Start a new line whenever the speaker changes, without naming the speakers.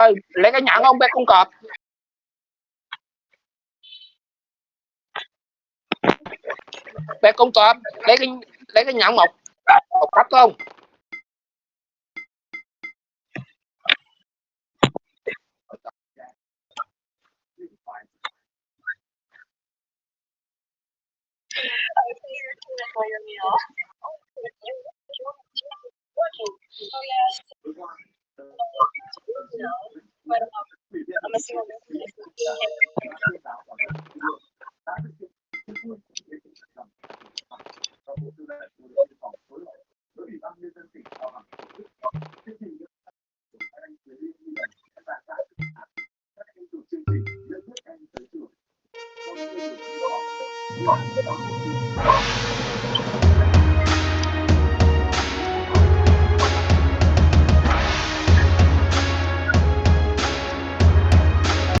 Ơi, lấy cái nhẫn không bé con cọp. Bé con cọp, lấy cái nhẫn một cấp không?